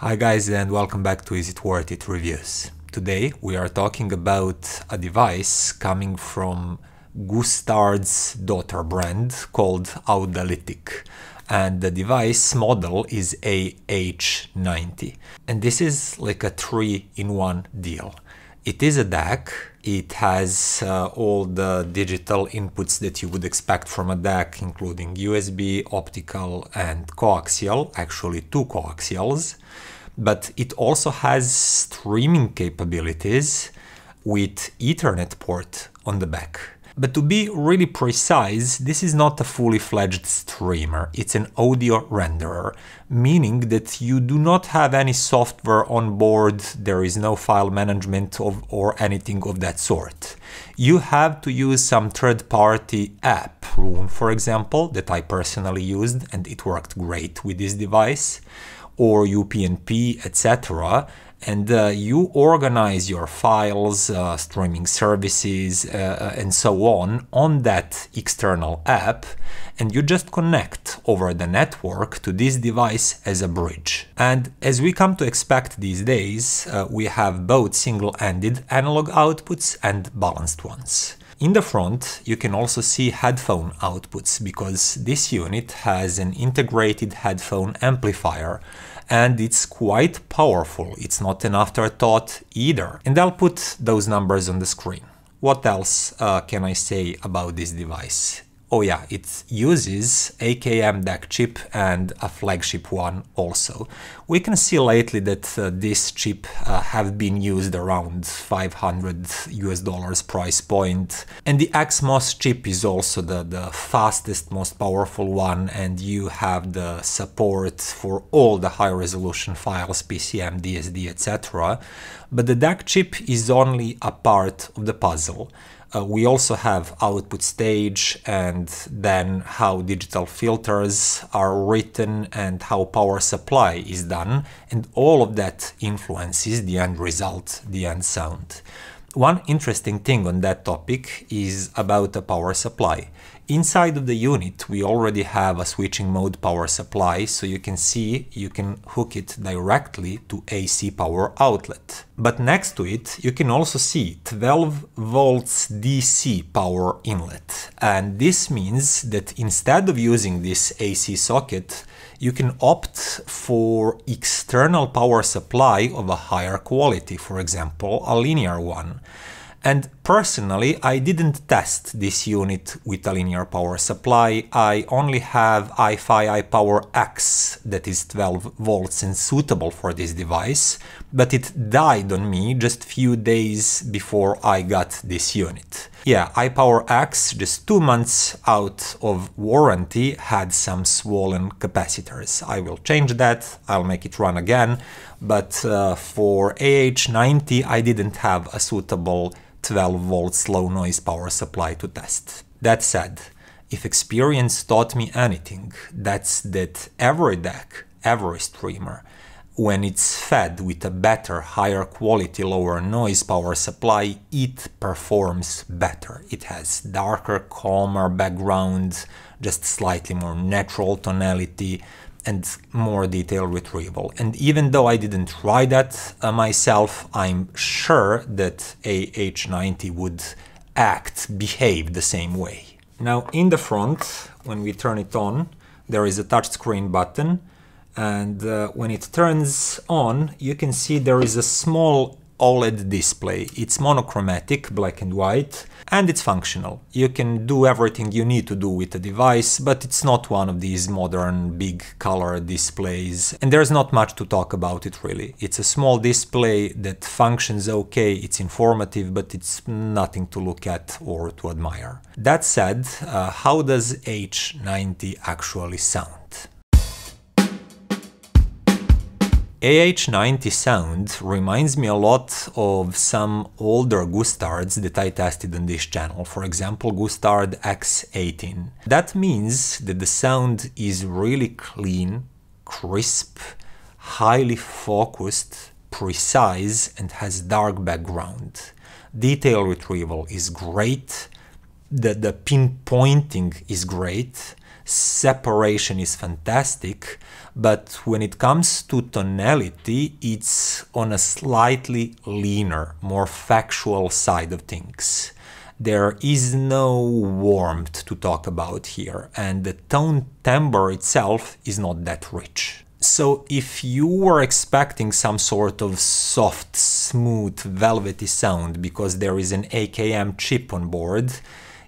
Hi guys, and welcome back to Is It Worth It Reviews. Today we are talking about a device coming from Gustard's daughter brand called Audalytic, and the device model is AH90, and this is like a 3-in-1 deal. It is a DAC. It has all the digital inputs that you would expect from a DAC, including USB, optical, and coaxial, actually 2 coaxials. But it also has streaming capabilities with Ethernet port on the back. But to be really precise, this is not a fully fledged streamer, it's an audio renderer, meaning that you do not have any software on board, there is no file management or anything of that sort. You have to use some third-party app, Roon for example, that I personally used and it worked great with this device, or UPnP, etc. And you organize your files, streaming services, and so on that external app, and you just connect over the network to this device as a bridge. And as we come to expect these days, we have both single-ended analog outputs and balanced ones. In the front, you can also see headphone outputs, because this unit has an integrated headphone amplifier, and it's quite powerful. It's not an afterthought either. And I'll put those numbers on the screen. What else can I say about this device? Oh yeah, it uses AKM DAC chip and a flagship one also. We can see lately that this chip have been used around $500 price point. And the XMOS chip is also the fastest, most powerful one, and you have the support for all the high resolution files, PCM, DSD, etc. But the DAC chip is only a part of the puzzle. We also have output stage, and then how digital filters are written and how power supply is done, and all of that influences the end result, the end sound. One interesting thing on that topic is about the power supply. Inside of the unit we already have a switching mode power supply, so you can see you can hook it directly to AC power outlet. But next to it you can also see 12 volts DC power inlet, and this means that instead of using this AC socket you can opt for external power supply of a higher quality, for example a linear one. And personally, I didn't test this unit with a linear power supply. I only have hifi iPower-X that is 12 volts and suitable for this device, but it died on me just few days before I got this unit. Yeah, iPower-X, just 2 months out of warranty, had some swollen capacitors. I will change that, I'll make it run again, but for AH90 I didn't have a suitable 12 volts low noise power supply to test. That said, if experience taught me anything, that's that every DAC, every streamer, when it's fed with a better, higher quality, lower noise power supply, it performs better. It has darker, calmer background, just slightly more natural tonality, and more detail retrieval. And even though I didn't try that myself, I'm sure that AH90 would behave the same way. Now in the front, when we turn it on, there is a touchscreen button, and when it turns on, you can see there is a small OLED display. It's monochromatic, black and white, and it's functional. You can do everything you need to do with the device, but it's not one of these modern big color displays, and there's not much to talk about it really. It's a small display that functions okay, it's informative, but it's nothing to look at or to admire. That said, how does AH90 actually sound? AH90 sound reminds me a lot of some older Gustards that I tested on this channel, for example Gustard X18. That means that the sound is really clean, crisp, highly focused, precise, and has dark background. Detail retrieval is great, the pinpointing is great, separation is fantastic, but when it comes to tonality, it's on a slightly leaner, more factual side of things. There is no warmth to talk about here, and the tone timbre itself is not that rich. So if you were expecting some sort of soft, smooth, velvety sound because there is an AKM chip on board,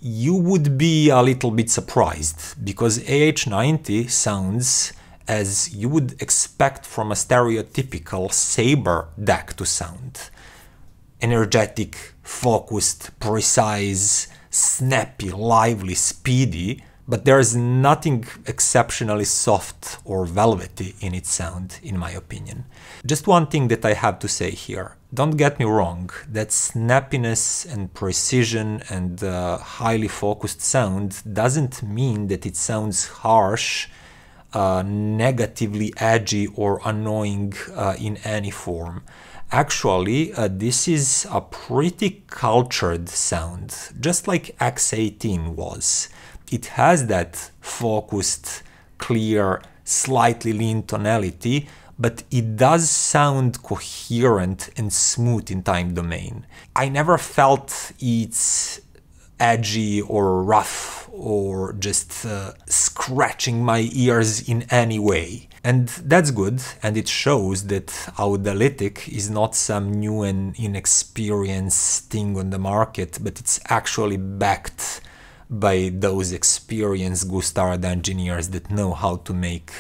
you would be a little bit surprised, because AH90 sounds as you would expect from a stereotypical Sabre DAC to sound. Energetic, focused, precise, snappy, lively, speedy, but there's nothing exceptionally soft or velvety in its sound, in my opinion. Just one thing that I have to say here. Don't get me wrong, that snappiness and precision and highly focused sound doesn't mean that it sounds harsh, negatively edgy or annoying in any form. Actually, this is a pretty cultured sound, just like X18 was. It has that focused, clear, slightly lean tonality, but it does sound coherent and smooth in time domain. I never felt it's edgy or rough or just scratching my ears in any way. And that's good, and it shows that Audalytic is not some new and inexperienced thing on the market, but it's actually backed by those experienced Gustard engineers that know how to make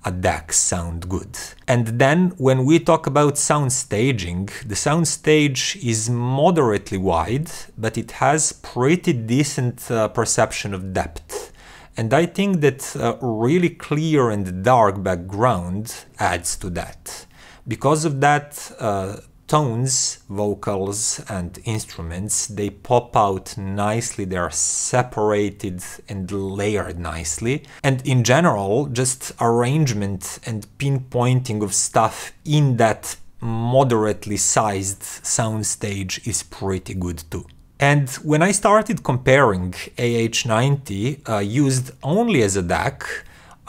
a DAC sound good. And then when we talk about sound staging, the sound stage is moderately wide, but it has pretty decent perception of depth. And I think that a really clear and dark background adds to that. Because of that, tones, vocals and instruments, they pop out nicely, they are separated and layered nicely. And in general, just arrangement and pinpointing of stuff in that moderately sized soundstage is pretty good too. And when I started comparing AH90 used only as a DAC,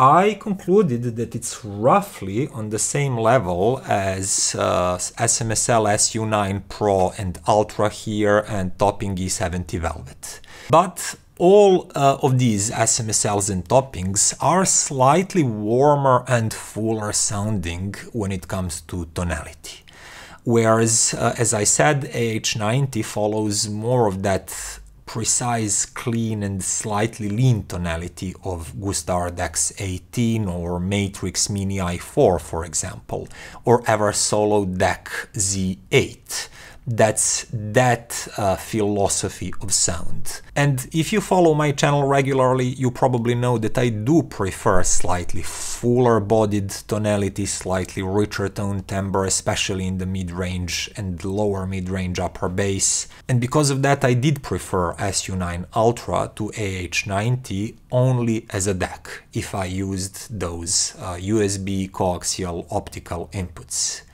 I concluded that it's roughly on the same level as SMSL SU9 Pro and Ultra here and Topping E70 Velvet. But all of these SMSLs and toppings are slightly warmer and fuller sounding when it comes to tonality. Whereas, as I said, AH90 follows more of that precise, clean and slightly lean tonality of Gustard X18 or Matrix Mini i4, for example, or Eversolo DAC Z8. That's that philosophy of sound. And if you follow my channel regularly, you probably know that I do prefer slightly fuller bodied tonality, slightly richer tone timbre, especially in the mid-range and lower mid-range upper bass. And because of that, I did prefer SU9 Ultra to AH90 only as a DAC, if I used those USB coaxial optical inputs.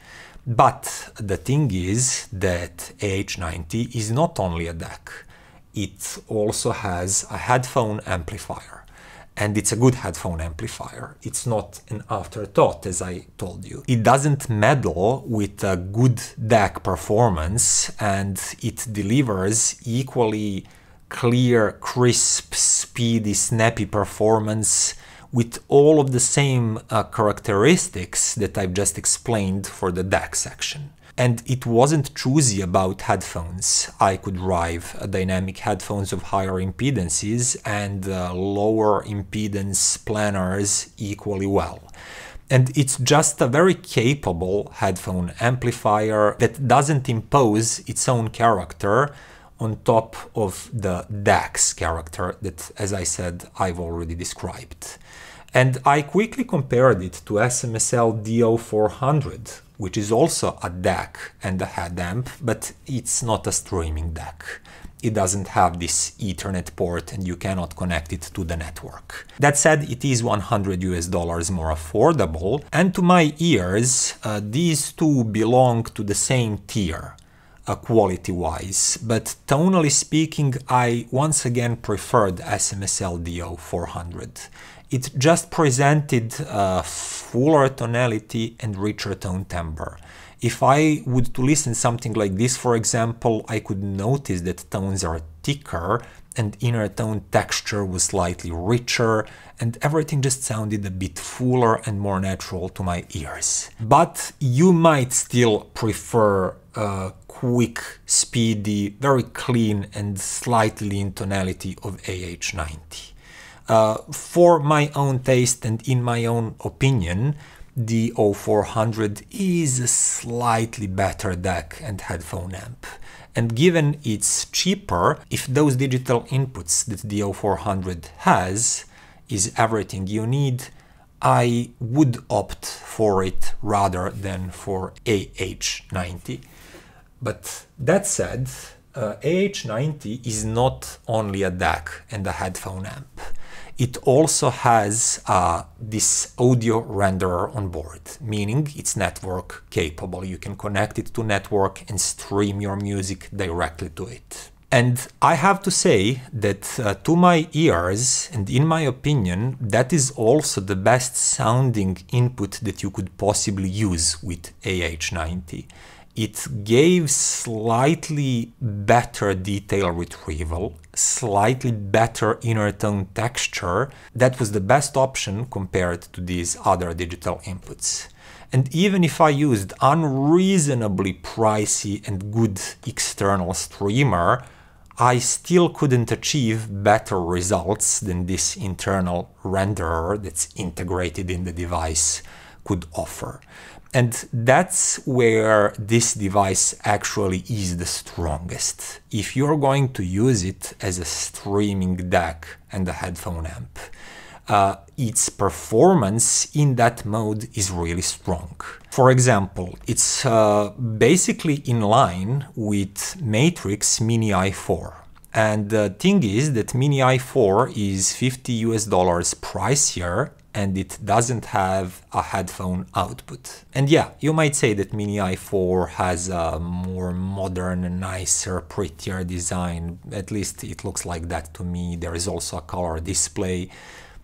But the thing is that AH90 is not only a DAC, it also has a headphone amplifier. And it's a good headphone amplifier. It's not an afterthought, as I told you. It doesn't meddle with a good DAC performance, and it delivers equally clear, crisp, speedy, snappy performance with all of the same characteristics that I've just explained for the DAC section. And it wasn't choosy about headphones. I could drive dynamic headphones of higher impedances and lower impedance planars equally well. And it's just a very capable headphone amplifier that doesn't impose its own character on top of the DACs character that, as I said, I've already described. And I quickly compared it to SMSL DO400, which is also a DAC and a head amp, but it's not a streaming DAC. It doesn't have this Ethernet port and you cannot connect it to the network. That said, it is $100 more affordable, and to my ears, these two belong to the same tier. Quality-wise, but tonally speaking, I once again preferred SMSL DO400. it just presented fuller tonality and richer tone timbre. If I would to listen something like this, for example, I could notice that tones are thicker and inner tone texture was slightly richer, and everything just sounded a bit fuller and more natural to my ears. But you might still prefer a quick, speedy, very clean and slightly lean tonality of AH90. For my own taste and in my own opinion, the DO400 is a slightly better DAC and headphone amp. And given it's cheaper, if those digital inputs that the DO400 has is everything you need, I would opt for it rather than for AH90. But that said, AH90 is not only a DAC and a headphone amp. It also has this audio renderer on board, meaning it's network capable. You can connect it to network and stream your music directly to it. And I have to say that to my ears, and in my opinion, that is also the best sounding input that you could possibly use with AH90. It gave slightly better detail retrieval, slightly better inner tone texture. That was the best option compared to these other digital inputs. And even if I used unreasonably pricey and good external streamer, I still couldn't achieve better results than this internal renderer that's integrated in the device could offer. And that's where this device actually is the strongest. If you're going to use it as a streaming DAC and a headphone amp, its performance in that mode is really strong. For example, it's basically in line with Matrix Mini i4. And the thing is that Mini i4 is $50 pricier, and it doesn't have a headphone output. And yeah, you might say that Mini i4 has a more modern, nicer, prettier design. At least it looks like that to me. There is also a color display,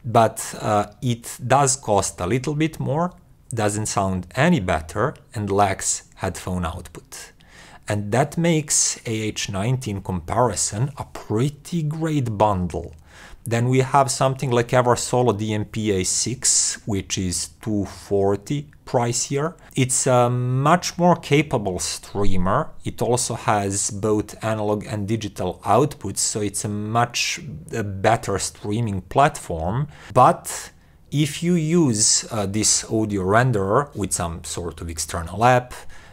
but it does cost a little bit more, doesn't sound any better, and lacks headphone output. And that makes AH90 in comparison a pretty great bundle. Then we have something like Eversolo DMP-A6, which is $240 pricier. It's a much more capable streamer. It also has both analog and digital outputs, so it's a much better streaming platform. But if you use this audio renderer with some sort of external app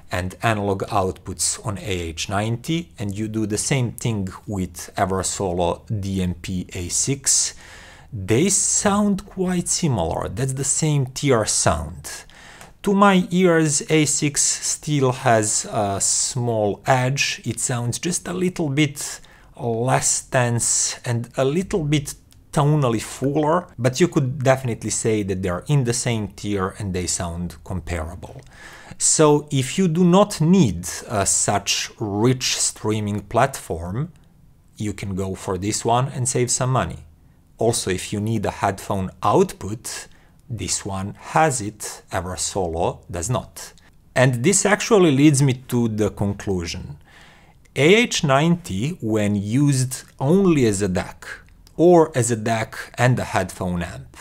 and analog outputs on AH90, and you do the same thing with Eversolo DMP-A6, they sound quite similar. That's the same tier sound. To my ears, A6 still has a small edge. It sounds just a little bit less tense and a little bit tonally fuller, but you could definitely say that they're in the same tier and they sound comparable. So if you do not need such rich streaming platform, you can go for this one and save some money. Also, if you need a headphone output, this one has it, Eversolo does not. And this actually leads me to the conclusion. AH90, when used only as a DAC, or as a DAC and a headphone amp,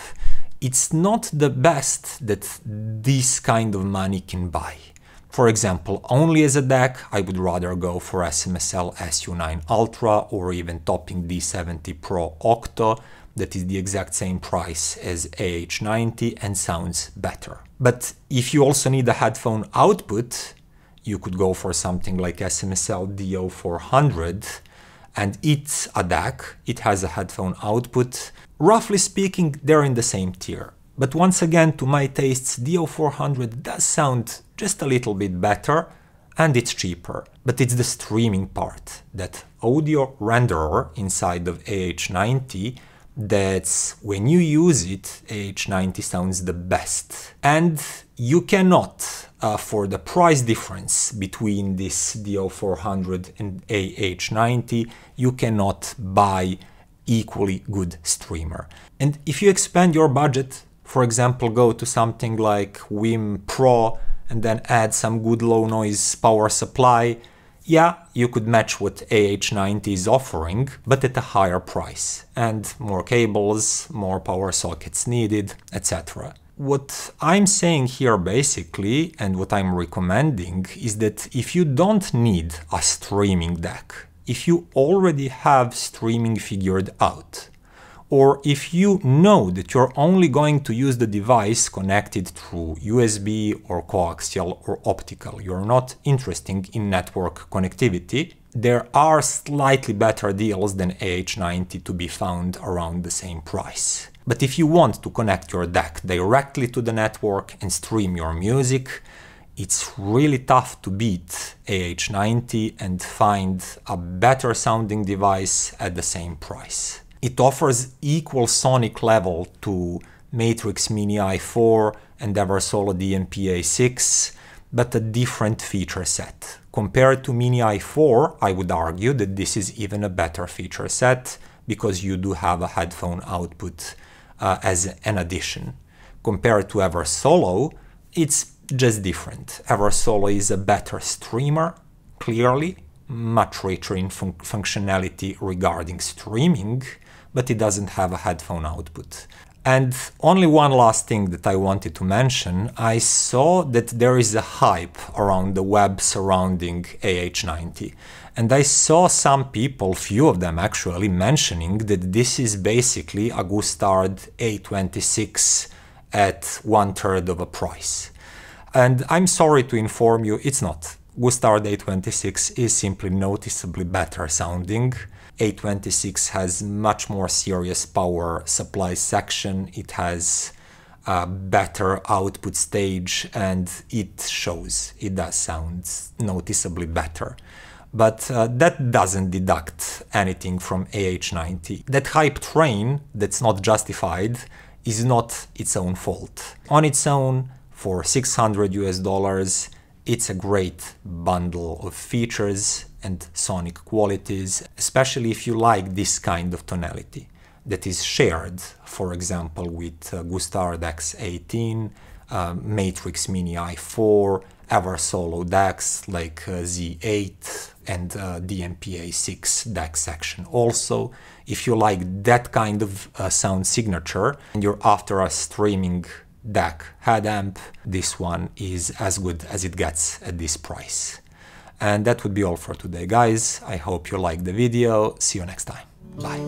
it's not the best that this kind of money can buy. For example, only as a DAC, I would rather go for SMSL SU9 Ultra or even topping D70 Pro Octo, that is the exact same price as AH90 and sounds better. But if you also need a headphone output, you could go for something like SMSL DO400, and it's a DAC, it has a headphone output. Roughly speaking, they're in the same tier. But once again, to my tastes, DO400 does sound just a little bit better, and it's cheaper. But it's the streaming part, that audio renderer inside of AH90, that's when you use it, AH90 sounds the best. And you cannot, for the price difference between this DO400 and AH90, you cannot buy equally good streamer. And if you expand your budget, for example, go to something like Wim Pro and then add some good low noise power supply, yeah, you could match what AH90 is offering, but at a higher price, and more cables, more power sockets needed, etc. What I'm saying here basically, and what I'm recommending, is that if you don't need a streaming DAC, if you already have streaming figured out, or if you know that you're only going to use the device connected through USB or coaxial or optical, you're not interested in network connectivity, there are slightly better deals than AH90 to be found around the same price. But if you want to connect your DAC directly to the network and stream your music, it's really tough to beat AH90 and find a better sounding device at the same price. It offers equal sonic level to Matrix Mini i4 and Eversolo DMP-A6, but a different feature set. Compared to Mini i4, I would argue that this is even a better feature set because you do have a headphone output as an addition. Compared to Eversolo, it's just different. Eversolo is a better streamer, clearly, much richer in functionality regarding streaming, but it doesn't have a headphone output. And only one last thing that I wanted to mention, I saw that there is a hype around the web surrounding AH90. And I saw some people, few of them actually, mentioning that this is basically a Gustard A26 at 1/3 of a price. And I'm sorry to inform you, it's not. Gustard A26 is simply noticeably better sounding. A26 has much more serious power supply section, it has a better output stage, and it shows, it does sound noticeably better. But that doesn't deduct anything from AH90. That hype train that's not justified is not its own fault. On its own, for $600 US, it's a great bundle of features and sonic qualities, especially if you like this kind of tonality that is shared, for example, with Gustard X18, Matrix Mini i4, Eversolo DACs like Z8 and DMP-A6 DAC section. Also, if you like that kind of sound signature and you're after a streaming DAC head amp, this one is as good as it gets at this price. And that would be all for today, guys. I hope you liked the video. See you next time. Bye.